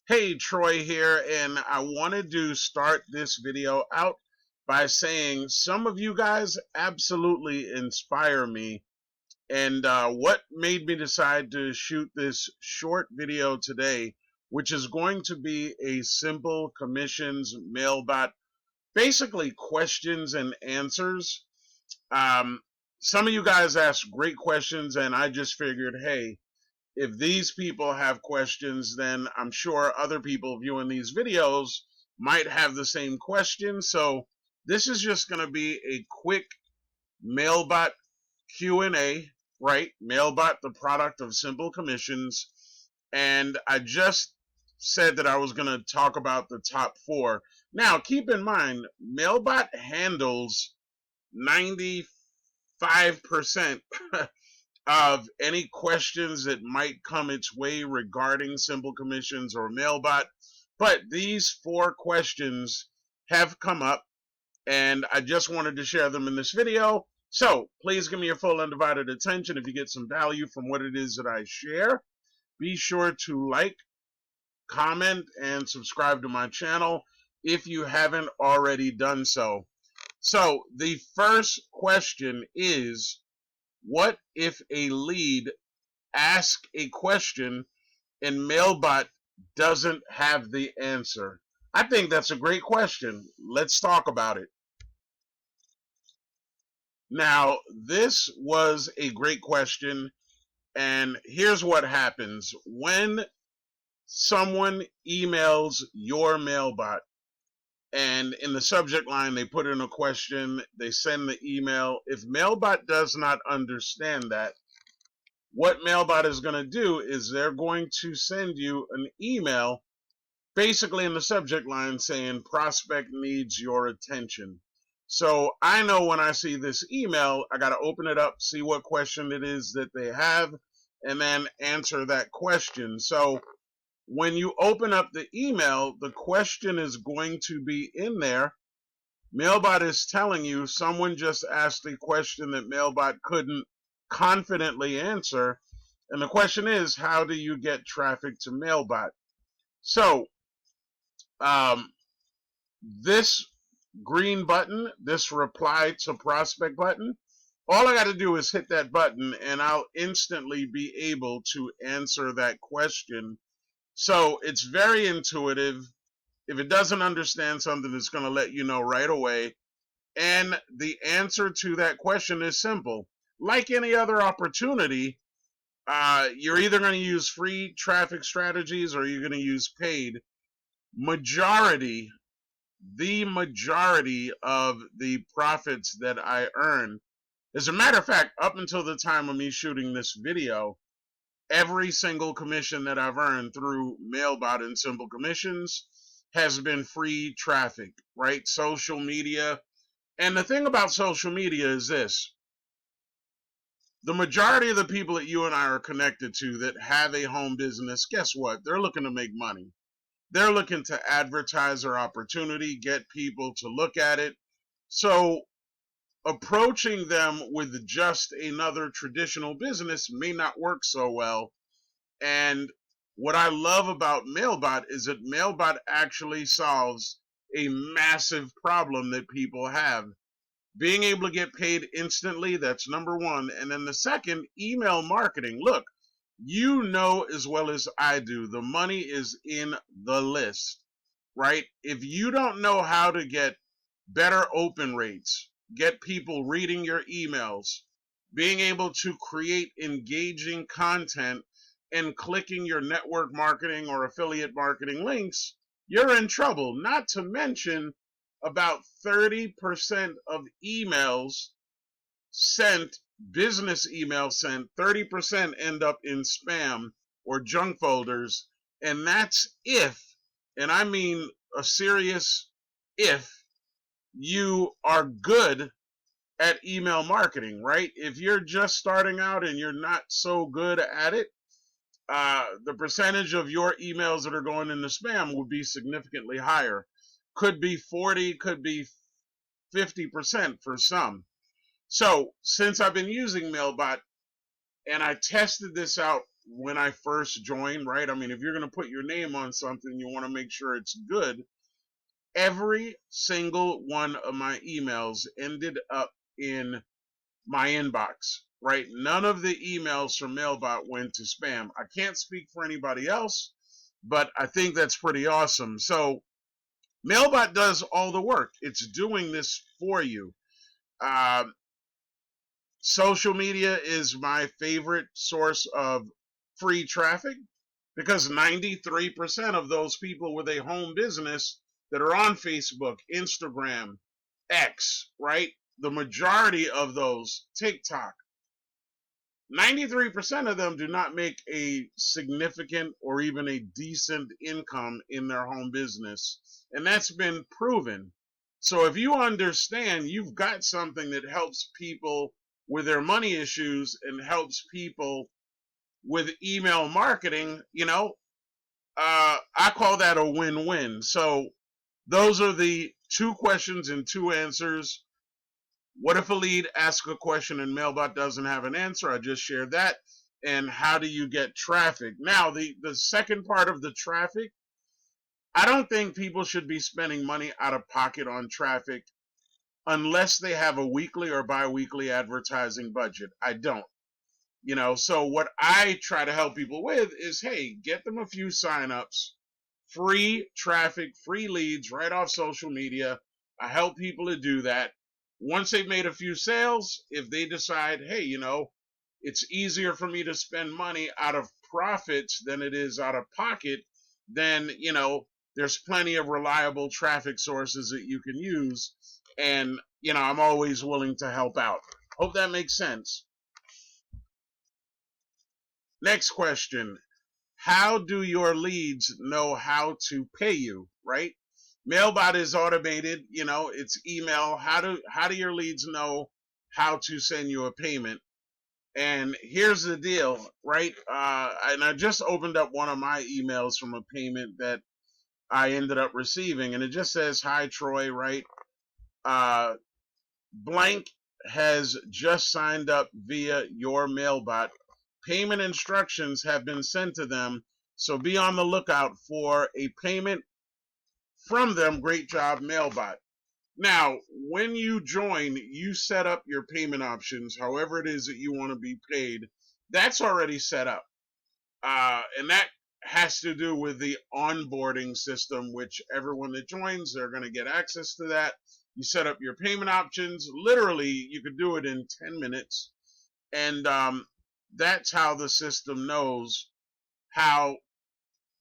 Hey, Troy here, and I wanted to start this video out by saying some of you guys absolutely inspire me. And what made me decide to shoot this short video today, which is going to be a simple commissions mailbot, basically questions and answers. Um, some of you guys asked great questions, and I just figured, hey, if these people have questions, then I'm sure other people viewing these videos might have the same question. So this is just going to be a quick Mailbot Q&A, right? Mailbot, the product of Simple Commissions. And I just said that I was going to talk about the top 4. Now, keep in mind, Mailbot handles 95% of any questions that might come its way regarding Simple Commissions or Mailbot. But these 4 questions have come up, and I just wanted to share them in this video. So please give me your full undivided attention. If you get some value from what it is that I share, be sure to like, comment, and subscribe to my channel if you haven't already done so. So the first question is, what if a lead asks a question and Mailbot doesn't have the answer? I think that's a great question. Let's talk about it. Now, this was a great question, and here's what happens. When someone emails your Mailbot, and in the subject line they put in a question, they send the email. If Mailbot does not understand that, what Mailbot is going to do is they're going to send you an email basically in the subject line saying prospect needs your attention. So I know when I see this email, I got to open it up, see what question it is that they have, and then answer that question. So when you open up the email, the question is going to be in there. Mailbot is telling you someone just asked a question that Mailbot couldn't confidently answer. And the question is, how do you get traffic to Mailbot? So this green button, this reply to prospect button, all I got to do is hit that button and I'll instantly be able to answer that question. So it's very intuitive. If it doesn't understand something, it's going to let you know right away. And the answer to that question is simple. Like any other opportunity, you're either going to use free traffic strategies or you're going to use paid. The majority of the profits that I earn, as a matter of fact, up until the time of me shooting this video, every single commission that I've earned through Mailbot and Simple Commissions has been free traffic, right? Social media. And the thing about social media is this. The majority of the people that you and I are connected to that have a home business, guess what? They're looking to make money. They're looking to advertise their opportunity, get people to look at it. So approaching them with just another traditional business may not work so well. And what I love about Mailbot is that Mailbot actually solves a massive problem that people have. Being able to get paid instantly, that's number one. And then the second, email marketing. Look, you know as well as I do, the money is in the list, right? If you don't know how to get better open rates, get people reading your emails, being able to create engaging content, and clicking your network marketing or affiliate marketing links, you're in trouble. Not to mention, about 30% of emails sent, business emails sent, 30% end up in spam or junk folders. And that's if, and I mean a serious if, you are good at email marketing, right? If you're just starting out and you're not so good at it, the percentage of your emails that are going into spam would be significantly higher. Could be 40, could be 50% for some. So since I've been using Mailbot and I tested this out when I first joined, right? I mean, if you're going to put your name on something, you want to make sure it's good. Every single one of my emails ended up in my inbox, right? None of the emails from Mailbot went to spam. I can't speak for anybody else, but I think that's pretty awesome. So Mailbot does all the work. It's doing this for you. Um, Social media is my favorite source of free traffic because 93% of those people with a home business that are on Facebook, Instagram, X, right? The majority of those, TikTok, 93% of them do not make a significant or even a decent income in their home business. And that's been proven. So if you understand you've got something that helps people with their money issues and helps people with email marketing, I call that a win-win. So those are the 2 questions and 2 answers. What if a lead asks a question and Mailbot doesn't have an answer? I just shared that. And how do you get traffic? Now, the second part of the traffic, I don't think people should be spending money out of pocket on traffic unless they have a weekly or bi-weekly advertising budget. I don't. So what I try to help people with is, hey, get them a few signups, free traffic, free leads right off social media. I help people to do that. Once they've made a few sales, if they decide, hey, it's easier for me to spend money out of profits than it is out of pocket, then, there's plenty of reliable traffic sources that you can use. And, I'm always willing to help out. Hope that makes sense. Next question. How do your leads know how to pay you, right? Mailbot is automated, it's email. How do your leads know how to send you a payment? And here's the deal, right? And I just opened up one of my emails from a payment that I ended up receiving, and it just says, "Hi Troy," right? Blank has just signed up via your Mailbot. Payment instructions have been sent to them, so be on the lookout for a payment from them. Great job, Mailbot. Now, when you join, you set up your payment options, however it is that you want to be paid. That's already set up. And that has to do with the onboarding system, which everyone that joins, they're going to get access to that. You set up your payment options. Literally, you could do it in 10 minutes. And that's how the system knows how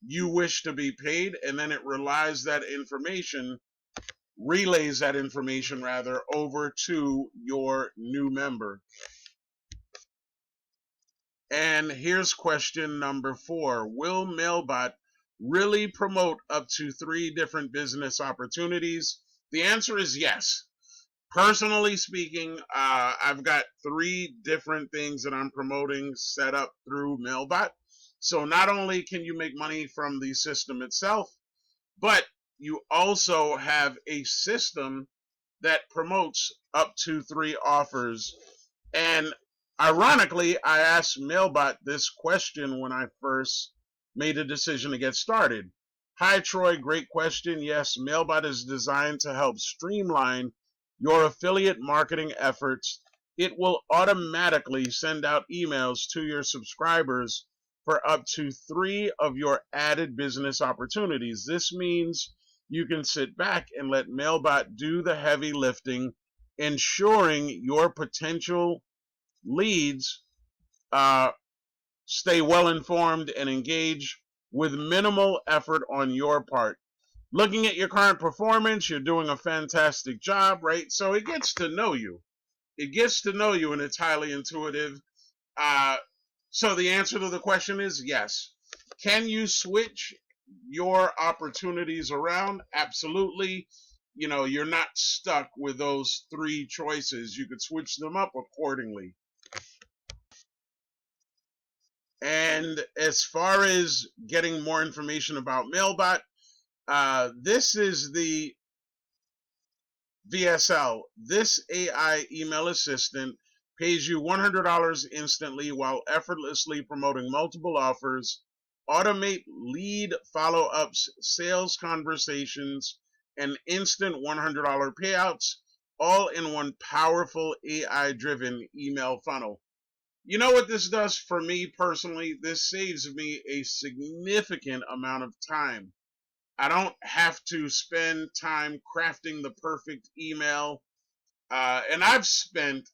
you wish to be paid. And then it relays that information over to your new member. And here's question number 4. Will Mailbot really promote up to 3 different business opportunities? The answer is yes. Personally speaking, I've got 3 different things that I'm promoting set up through Mailbot. So not only can you make money from the system itself, but you also have a system that promotes up to 3 offers. And ironically, I asked Mailbot this question when I first made a decision to get started. Hi, Troy. Great question. Yes, Mailbot is designed to help streamline your affiliate marketing efforts. It will automatically send out emails to your subscribers for up to 3 of your added business opportunities. This means you can sit back and let Mailbot do the heavy lifting, ensuring your potential leads stay well informed and engage with minimal effort on your part. Looking at your current performance, you're doing a fantastic job, right? So it gets to know you. It gets to know you, and it's highly intuitive. So the answer to the question is yes. Can you switch your opportunities around? Absolutely. You're not stuck with those 3 choices. You could switch them up accordingly. And as far as getting more information about Mailbot, this is the VSL. This AI email assistant pays you $100 instantly while effortlessly promoting multiple offers, automate lead follow-ups, sales conversations, and instant $100 payouts, all in one powerful AI-driven email funnel. You know what this does for me personally? This saves me a significant amount of time. I don't have to spend time crafting the perfect email. And I've spent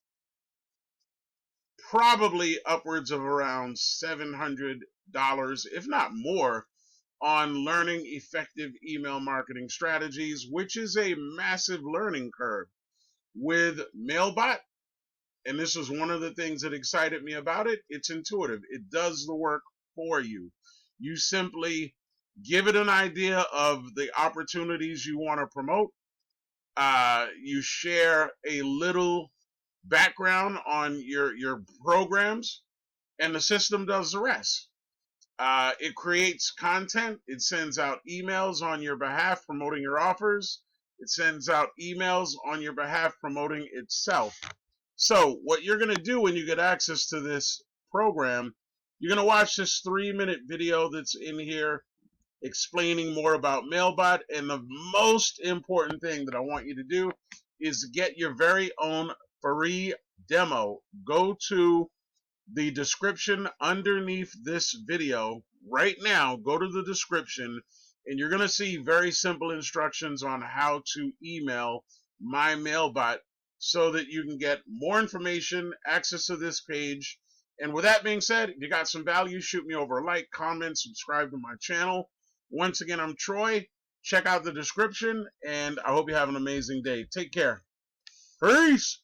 probably upwards of around $700, if not more, on learning effective email marketing strategies, which is a massive learning curve. With Mailbot, and this was one of the things that excited me about it, it's intuitive. It does the work for you. You simply give it an idea of the opportunities you want to promote. You share a little background on your programs, and the system does the rest. It creates content. It sends out emails on your behalf promoting your offers. It sends out emails on your behalf promoting itself. So what you're going to do when you get access to this program, you're going to watch this 3-minute video that's in here explaining more about Mailbot. And the most important thing that I want you to do is get your very own free demo. Go to the description underneath this video right now. Go to the description and you're going to see very simple instructions on how to email my Mailbot so that you can get more information, access to this page. And with that being said, if you got some value, shoot me over a like, comment, subscribe to my channel. Once again, I'm Troy. Check out the description, and I hope you have an amazing day. Take care. Peace!